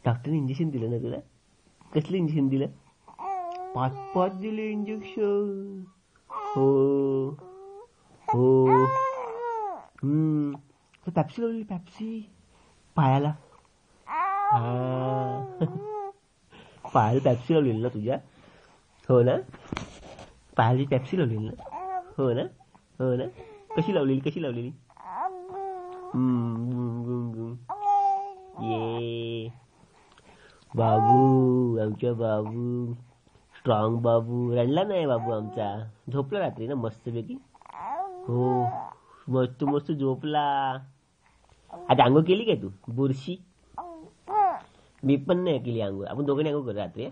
डॉक्टरने इंजेक्शन दिलं ना तुला? कसलं इंजेक्शन दिलं? 5 दिले इंजेक्शन. हो हो. पॅप्सी लावली, पॅप्सी पायाला. पायाला पॅप्सी लावलेली ना तुझ्या? हो ना, पायाला पॅप्सी लावलेली ना? हो ना, हो ना. कशी लावलेली? ये बाबू, आमचा बाबू स्ट्रॉंग बाबू. रडला नाही बाबू आमचा. झोपला रात्री ना मस्तपैकी. हो, मस्त मस्त झोपला. आता आंघोळ केली काय तू? बुरशी. मी पण नाही केली आंघोळ. आपण दोघांनी आंघोळ करू रात्री.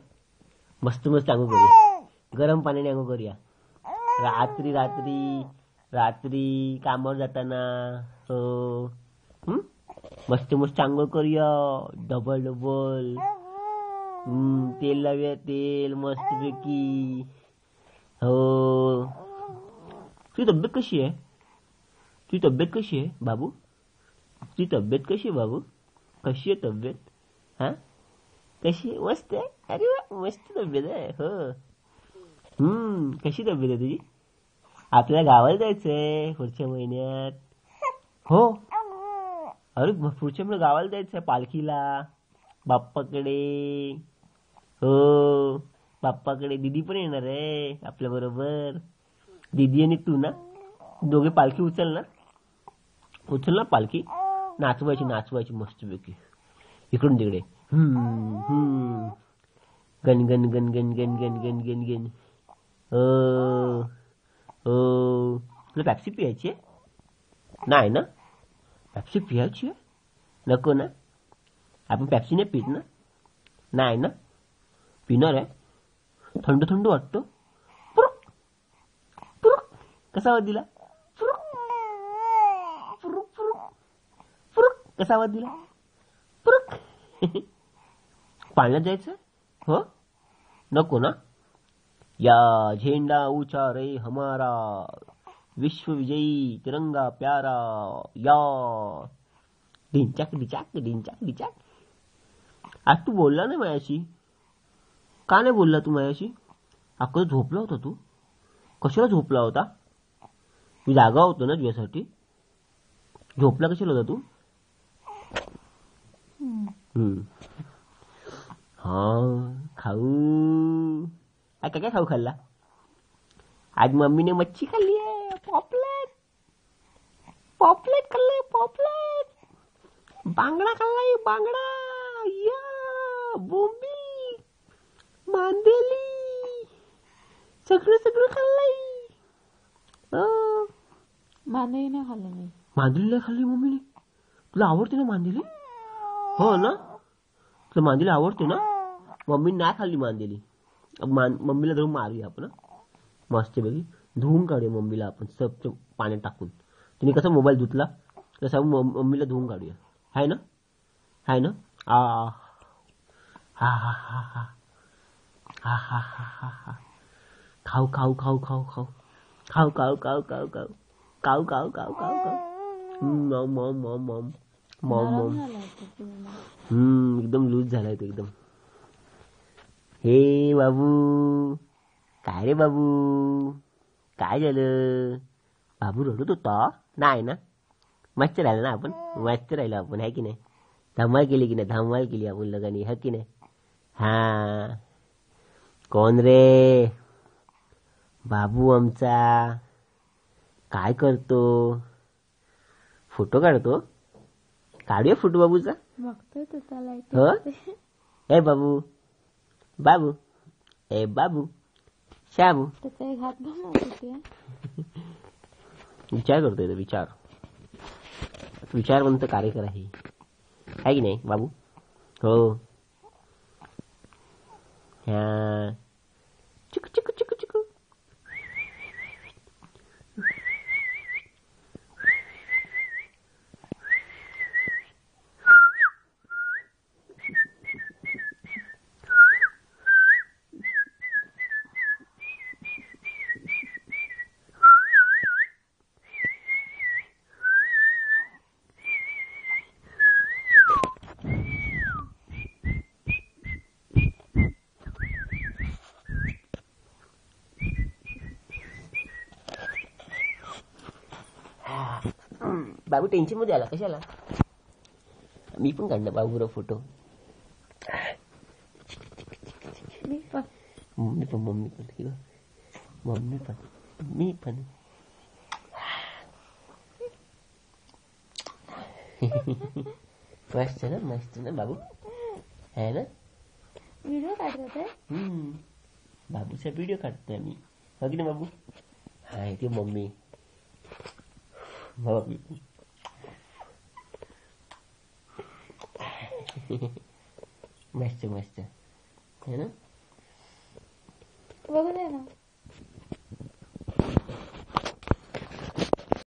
मस्त मस्त आंघोळ करूया. गरम पाण्याने आंघोळ करूया रात्री रात्री रात्री कामावर जाताना. हो, मस्त मस्त आंघोळ करूया. डबल डबल तेल लावूया, तेल मस्तपैकी. हो. तुझी तब्येत कशी आहे? बाबू? तुझी तब्येत कशी आहे बाबू? कशी आहे तब्येत? हा, कशी आहे? मस्त आहे. अरे वा, मस्त तब्येत आहे. हो. कशी तब्येत आहे तुझी? आपल्याला गावाला जायचंय पुढच्या महिन्यात. हो, अरे पुढच्या महिन्यात गावाला जायचंय पालखीला, बाप्पाकडे. हो, बाप्पाकडे. दीदी पण येणार आहे आपल्या बरोबर. दीदी आणि तू ना, दोघे पालखी उचल ना पालखी. नाचवायची मस्तपैकी इकडून तिकडे. गण गण गण गण गण गण गण गण गण. हो, तुला पॅप्सी पियायची आहे? नाही ना, पॅप्सी पियायची आहे? नको ना, आपण पॅप्सी नाही पित ना? नाही ना, पिणार आहे. थंड थंड वाटतो. कसा आवाज दिला? कसा आवाज दिला? पाण्यात जायचं? हो, नको ना. या झेंडा ऊंचा रे हमारा, विश्व विजयी तिरंगा प्यारा. या ढिंचाक ढिचाक ढिंचाक ढिचाक. आज तू बोलला नाही माझ्याशी. का नाही बोलला तू माझ्याशी? अगं झोपला होता तू. कशाला झोपला होता? मी जागा होतो ना तुझ्यासाठी. झोपला कशाला होता तू? हा, खाऊ. काय खाऊ खाल्ला? आज मम्मीने मच्छी खाल्ली आहे. पॉपलेट खाल्ले. बांगडा खाल्लाय, बांगडा. या बोंबी, मांदेली, सगळं खाल्लंय. मांदेली नाही खाल्ली मी. मांदेली नाही खाल्ली मम्मीने? तुला आवडते ना मांदेली? हो ना, तुला मांदेली आवडते ना? मम्मीने नाही खाल्ली मांदेली. मम्मीला धरून मारूया आपण. मस्तपैकी धुवून काढूया मम्मीला आपण, सब पाण्यात टाकून. तिने कसा मोबाईल धुतला तसा मम्मीला धुवून काढूया. हाय ना? आ हा हा हा हा हा हा हा हा हा. खाऊ खाऊ खाऊ खाऊ खाऊ खाऊ खाऊ खाऊ खाऊ खाऊ खाऊ खाऊ खाऊ खाऊ खाऊ. Maugham Maugham Maugham Maugham Maugham Maugham. एकदम लूज झालाय तो एकदम. हे बाबू, काय रे बाबू, काय झालं? बाबू रडत होता? नाही ना, मस्त राहिलं ना आपण. मस्त राहिलो आपण, है की नाही? धमाल केली की नाही? धमाल केली आपण लगानी, है की नाही? हा, कोण रे? बाबू आमचा. काय करतो? फोटो काढतो? काढूया फोटो बाबूचा. बघतोय तू त्याला. हो, ए बाबू, बाबू, ए बाबू, शाबू. त्याचा एक हात बनवते. विचार करतोय तो. विचारवंत कार्यकर आहे की नाही बाबू? हो. ह्या चिकू चिकू चिकू चिकू. बाबू टेन्शन मध्ये आला कशाला. मी पण काढणार बाबूरा फोटो. मी पण. मम्मी पण मी पण. मस्त ना बाबू है ना. व्हिडिओ काढत होते. बाबूचा व्हिडिओ काढतोय मी. हो की नाही बाबू. हाय ते मम्मी बाबू. मस्त है ना. बघू दे ना.